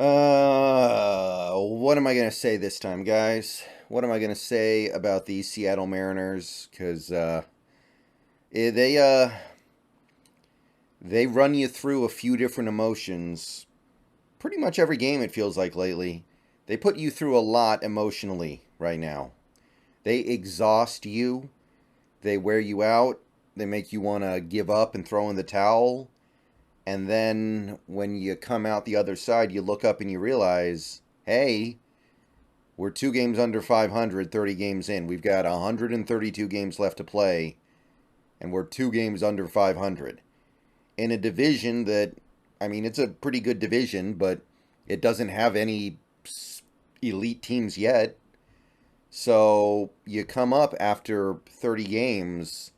What am I going to say this time, guys? What am I going to say about the Seattle Mariners? Because eh, they uh, they run you through a few different emotions. Pretty much every game it feels like lately. They put you through a lot emotionally right now. They exhaust you. They wear you out. They make you want to give up and throw in the towel. And then when you come out the other side, you look up and you realize, hey, we're 2 games under 500, 30 games in. We've got 132 games left to play, and we're 2 games under 500. In a division that, I mean, it's a pretty good division, but it doesn't have any elite teams yet. So you come up after 30 games,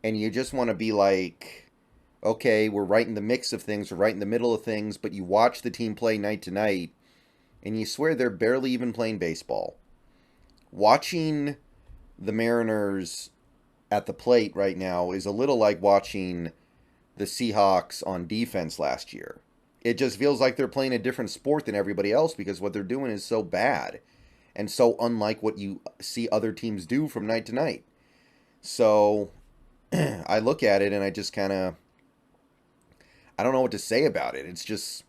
and you just want to be like, okay, we're right in the mix of things, we're right in the middle of things, but you watch the team play night to night, and you swear they're barely even playing baseball. Watching the Mariners at the plate right now is a little like watching the Seahawks on defense last year. It just feels like they're playing a different sport than everybody else because what they're doing is so bad and so unlike what you see other teams do from night to night. So I look at it and I just kind of I don't know what to say about it. It's just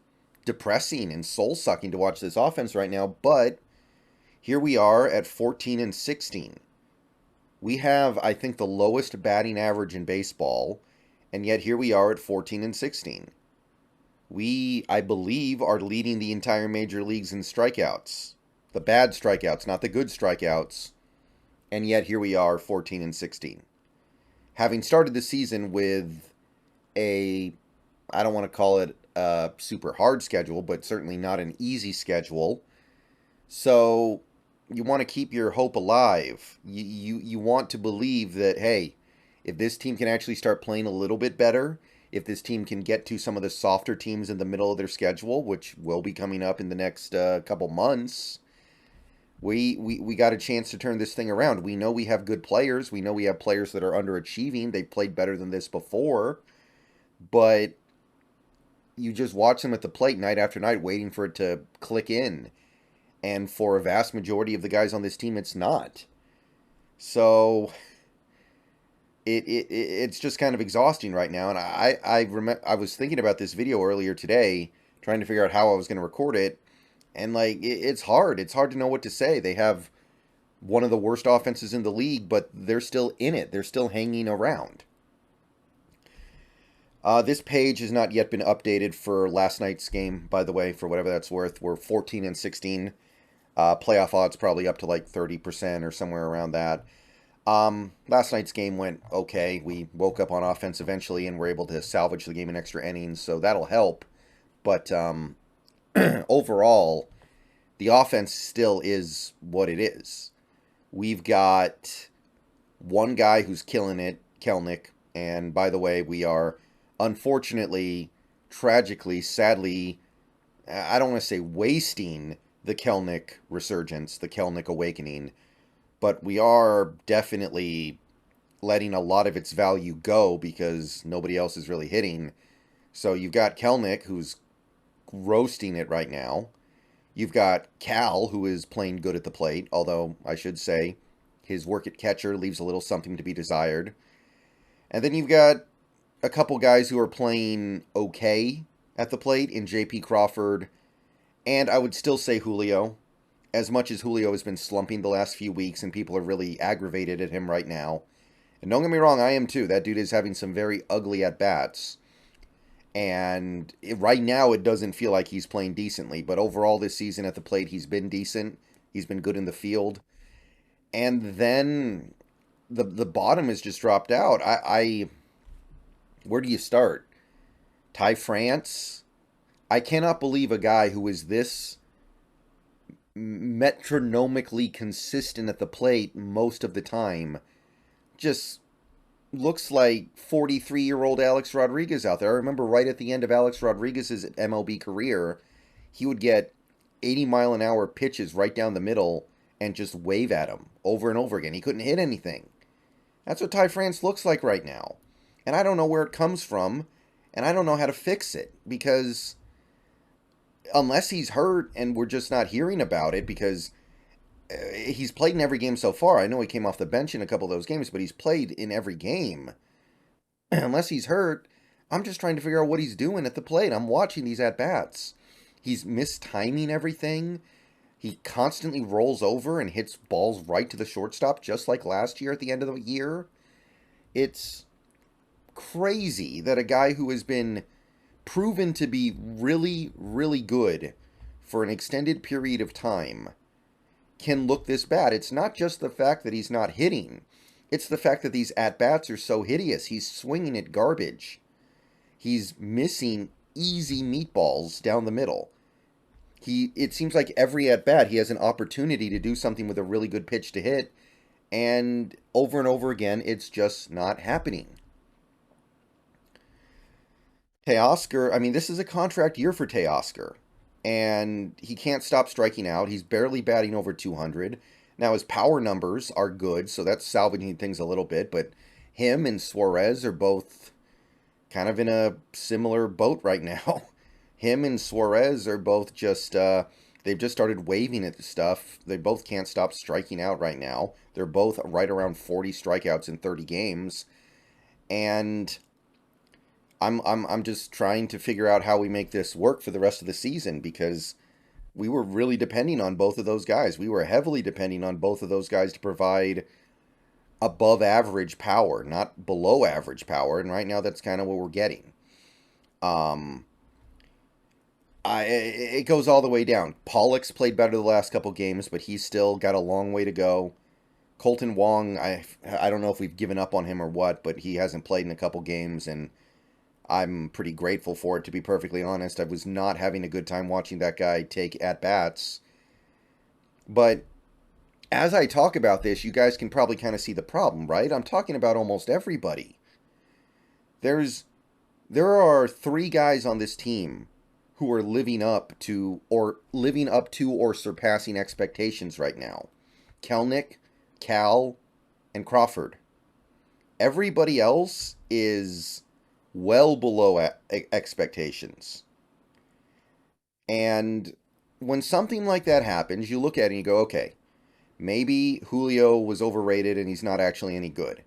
depressing and soul sucking to watch this offense right now, but here we are at 14 and 16. We have, I think, the lowest batting average in baseball, and yet here we are at 14 and 16. We, I believe, are leading the entire major leagues in strikeouts. The bad strikeouts, not the good strikeouts. And yet here we are, 14 and 16. Having started the season with a, I don't want to call it a super hard schedule, but certainly not an easy schedule. So you want to keep your hope alive. You want to believe that, hey, if this team can actually start playing a little bit better, if this team can get to some of the softer teams in the middle of their schedule, which will be coming up in the next couple months, we got a chance to turn this thing around. We know we have good players. We know we have players that are underachieving. They played better than this before, but you just watch them at the plate night after night waiting for it to click in. And for a vast majority of the guys on this team, it's not. So it's just kind of exhausting right now. And I was thinking about this video earlier today, trying to figure out how I was going to record it. And like it's hard. It's hard to know what to say. They have one of the worst offenses in the league, but they're still in it. They're still hanging around. This page has not yet been updated for last night's game, by the way, for whatever that's worth. We're 14 and 16. Playoff odds probably up to like 30% or somewhere around that. Last night's game went okay. We woke up on offense eventually and were able to salvage the game in extra innings, so that'll help. But overall, the offense still is what it is. We've got one guy who's killing it, Kelenic, and by the way, we are unfortunately, tragically, sadly, I don't want to say wasting the Kelenic resurgence, the Kelenic awakening, but we are definitely letting a lot of its value go because nobody else is really hitting. So you've got Kelenic, who's roasting it right now. You've got Cal, who is playing good at the plate, although I should say his work at catcher leaves a little something to be desired. And then you've got a couple guys who are playing okay at the plate in J.P. Crawford, and I would still say Julio. As much as Julio has been slumping the last few weeks and people are really aggravated at him right now. And don't get me wrong, I am too. That dude is having some very ugly at-bats. And right now it doesn't feel like he's playing decently. But overall this season at the plate, he's been decent. He's been good in the field. And then the bottom has just dropped out. Where do you start? Ty France? I cannot believe a guy who is this metronomically consistent at the plate most of the time just looks like 43-year-old Alex Rodriguez out there. I remember right at the end of Alex Rodriguez's MLB career, he would get 80-mile-an-hour pitches right down the middle and just wave at him over and over again. He couldn't hit anything. That's what Ty France looks like right now. And I don't know where it comes from, and I don't know how to fix it because unless he's hurt and we're just not hearing about it because he's played in every game so far. I know he came off the bench in a couple of those games, but he's played in every game. Unless he's hurt, I'm just trying to figure out what he's doing at the plate. I'm watching these at-bats. He's mistiming everything. He constantly rolls over and hits balls right to the shortstop, just like last year at the end of the year. It's crazy that a guy who has been proven to be really, really good for an extended period of time can look this bad. It's not just the fact that he's not hitting. It's the fact that these at-bats are so hideous. He's swinging at garbage. He's missing easy meatballs down the middle. It seems like every at-bat he has an opportunity to do something with a really good pitch to hit, and over again, it's just not happening. Teoscar, I mean, this is a contract year for Teoscar, and he can't stop striking out. He's barely batting over 200. Now, his power numbers are good, so that's salvaging things a little bit, but him and Suarez are both kind of in a similar boat right now. Him and Suarez are both just, they've just started waving at the stuff. They both can't stop striking out right now. They're both right around 40 strikeouts in 30 games. And I'm just trying to figure out how we make this work for the rest of the season because we were really depending on both of those guys. We were heavily depending on both of those guys to provide above average power, not below average power. And right now that's kind of what we're getting. It goes all the way down. Pollock's played better the last couple games, but he's still got a long way to go. Colton Wong, I don't know if we've given up on him or what, but he hasn't played in a couple games, and I'm pretty grateful for it, to be perfectly honest. I was not having a good time watching that guy take at-bats. But as I talk about this, you guys can probably kind of see the problem, right? I'm talking about almost everybody. There are 3 guys on this team who are living up to or surpassing expectations right now. Kelnick, Cal, and Crawford. Everybody else is well below expectations. And when something like that happens, you look at it and you go, okay, maybe Julio was overrated and he's not actually any good.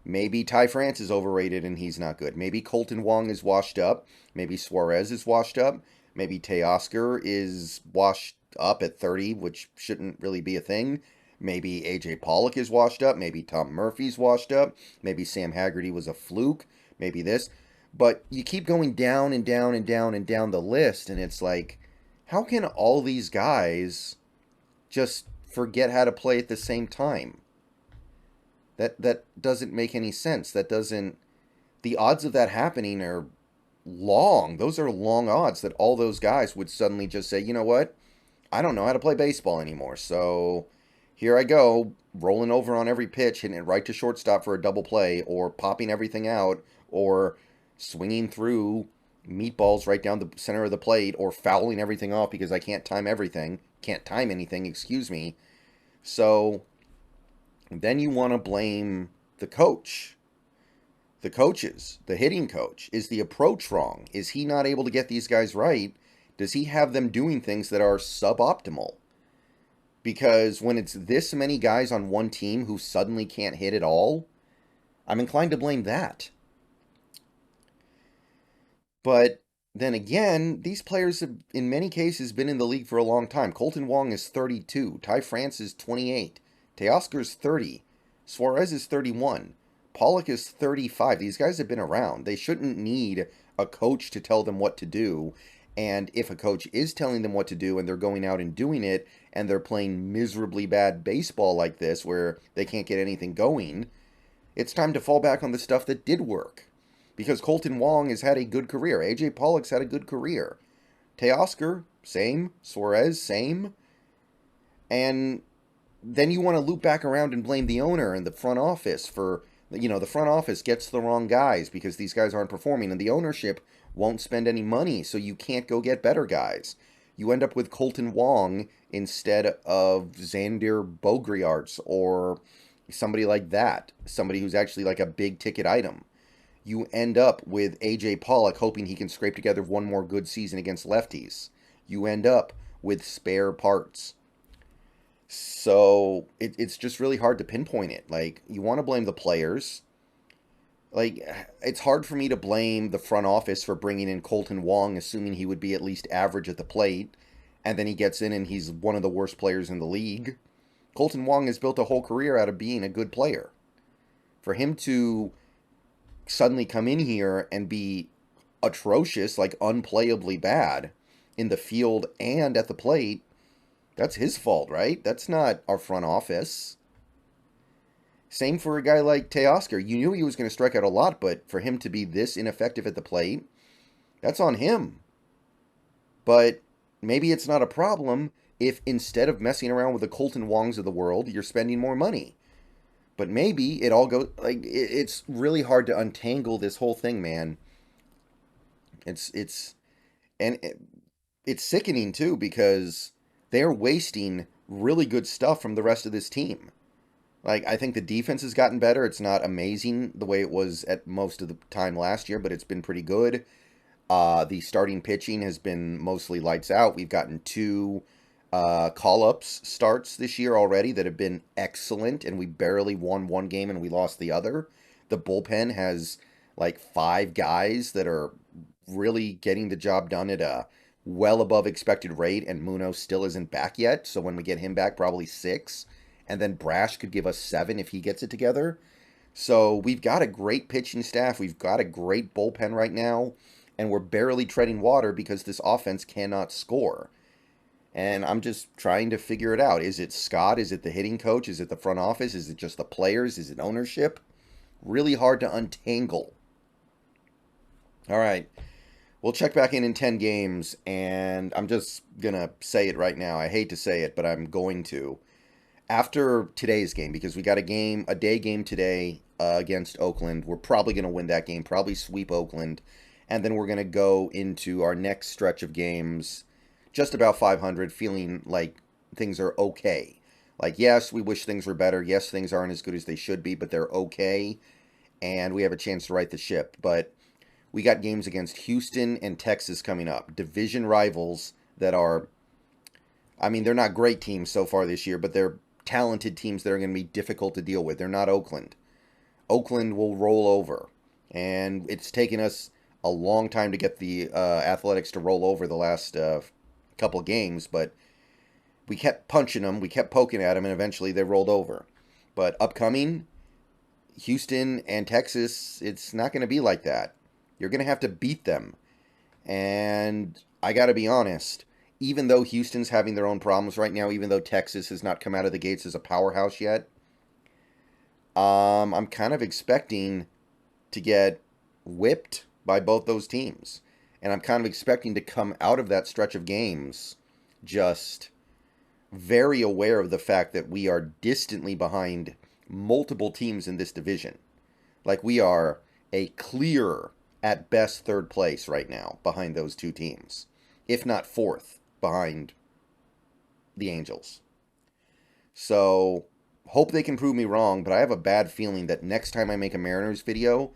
Maybe Ty France is overrated and he's not good. Maybe Colton Wong is washed up. Maybe Suarez is washed up. Maybe Teoscar is washed up at 30, which shouldn't really be a thing. Maybe AJ Pollock is washed up. Maybe Tom Murphy's washed up. Maybe Sam Haggerty was a fluke. Maybe this. But you keep going down and down and down and down the list, and it's like, how can all these guys just forget how to play at the same time? That doesn't make any sense. The odds of that happening are long. Those are long odds that all those guys would suddenly just say, you know what? I don't know how to play baseball anymore. So here I go, rolling over on every pitch, hitting it right to shortstop for a double play, or popping everything out, or swinging through meatballs right down the center of the plate, or fouling everything off because I can't time anything, excuse me. So then you want to blame the coach. The coaches, the hitting coach. Is the approach wrong? Is he not able to get these guys right? Does he have them doing things that are suboptimal? Because when it's this many guys on one team who suddenly can't hit at all, I'm inclined to blame that. But then again, these players have, in many cases, been in the league for a long time. Colton Wong is 32. Ty France is 28. Teoscar's 30. Suarez is 31. Pollock is 35. These guys have been around. They shouldn't need a coach to tell them what to do. And if a coach is telling them what to do and they're going out and doing it and they're playing miserably bad baseball like this where they can't get anything going, it's time to fall back on the stuff that did work. Because Colton Wong has had a good career. AJ Pollock's had a good career. Teoscar, same. Suarez, same. And then you want to loop back around and blame the owner and the front office for, the front office gets the wrong guys because these guys aren't performing, and the ownership won't spend any money, so you can't go get better guys. You end up with Colton Wong instead of Xander Bogaerts or somebody like that, somebody who's actually like a big ticket item. You end up with AJ Pollock hoping he can scrape together one more good season against lefties. you end up with spare parts. So it's just really hard to pinpoint it. Like, you want to blame the players. Like, it's hard for me to blame the front office for bringing in Colton Wong, assuming he would be at least average at the plate, and then he gets in and he's one of the worst players in the league. Colton Wong has built a whole career out of being a good player. For him to suddenly come in here and be atrocious, like unplayably bad in the field and at the plate, that's his fault, right? That's not our front office. Same for a guy like Teoscar. You knew he was going to strike out a lot, but for him to be this ineffective at the plate, that's on him. But maybe it's not a problem if instead of messing around with the Colton Wongs of the world, you're spending more money. But maybe it all goes, like, it's really hard to untangle this whole thing, man. It's sickening too, because they're wasting really good stuff from the rest of this team. Like, I think the defense has gotten better. It's not amazing the way it was at most of the time last year, but it's been pretty good. The starting pitching has been mostly lights out. We've gotten 2 call-ups starts this year already that have been excellent, and we barely won one game and we lost the other. The bullpen has like 5 guys that are really getting the job done at a well above expected rate, and Munoz still isn't back yet, so when we get him back, probably 6. And then Brash could give us 7 if he gets it together. So we've got a great pitching staff. We've got a great bullpen right now. And we're barely treading water because this offense cannot score. And I'm just trying to figure it out. Is it Scott? Is it the hitting coach? Is it the front office? Is it just the players? Is it ownership? Really hard to untangle. All right. We'll check back in 10 games. And I'm just going to say it right now. I hate to say it, but I'm going to. After today's game, because we got a day game today against Oakland, we're probably going to win that game, probably sweep Oakland, and then we're going to go into our next stretch of games just about 500, feeling like things are okay. Like, yes, we wish things were better. Yes, things aren't as good as they should be, but they're okay, and we have a chance to right the ship. But we got games against Houston and Texas coming up, division rivals that are, I mean, they're not great teams so far this year, but they're talented teams that are going to be difficult to deal with. They're not Oakland. Oakland will roll over. And it's taken us a long time to get the Athletics to roll over the last couple games, but we kept punching them, we kept poking at them, and eventually they rolled over. But upcoming, Houston and Texas, it's not going to be like that. You're going to have to beat them. And I got to be honest, even though Houston's having their own problems right now, even though Texas has not come out of the gates as a powerhouse yet, I'm kind of expecting to get whipped by both those teams. And I'm kind of expecting to come out of that stretch of games just very aware of the fact that we are distantly behind multiple teams in this division. Like, we are a clear, at best, 3rd place right now behind those 2 teams, if not 4th. Behind the Angels. So, hope they can prove me wrong, but I have a bad feeling that next time I make a Mariners video,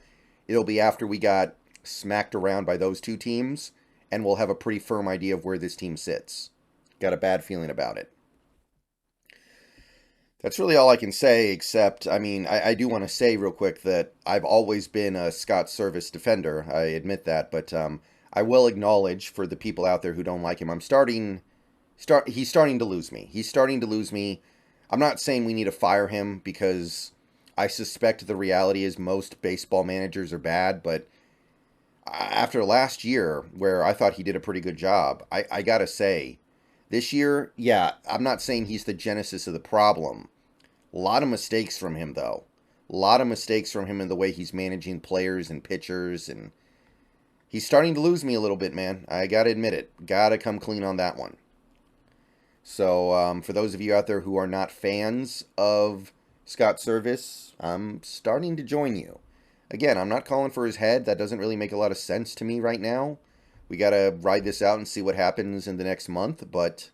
it'll be after we got smacked around by those 2 teams, and we'll have a pretty firm idea of where this team sits. Got a bad feeling about it. That's really all I can say, except, I mean, I do want to say real quick that I've always been a Scott Service defender. I admit that, but I will acknowledge for the people out there who don't like him, he's starting to lose me. He's starting to lose me. I'm not saying we need to fire him, because I suspect the reality is most baseball managers are bad, but after last year, where I thought he did a pretty good job, I gotta say, this year, yeah, I'm not saying he's the genesis of the problem. A lot of mistakes from him, though. A lot of mistakes from him in the way he's managing players and pitchers, and he's starting to lose me a little bit, man. I gotta admit it. Gotta come clean on that one. So, for those of you out there who are not fans of Scott Service, I'm starting to join you. Again, I'm not calling for his head. That doesn't really make a lot of sense to me right now. We gotta ride this out and see what happens in the next month, but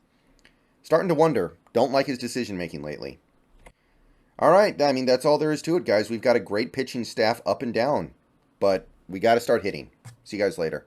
starting to wonder. Don't like his decision-making lately. All right, I mean, that's all there is to it, guys. We've got a great pitching staff up and down, but we got to start hitting. See you guys later.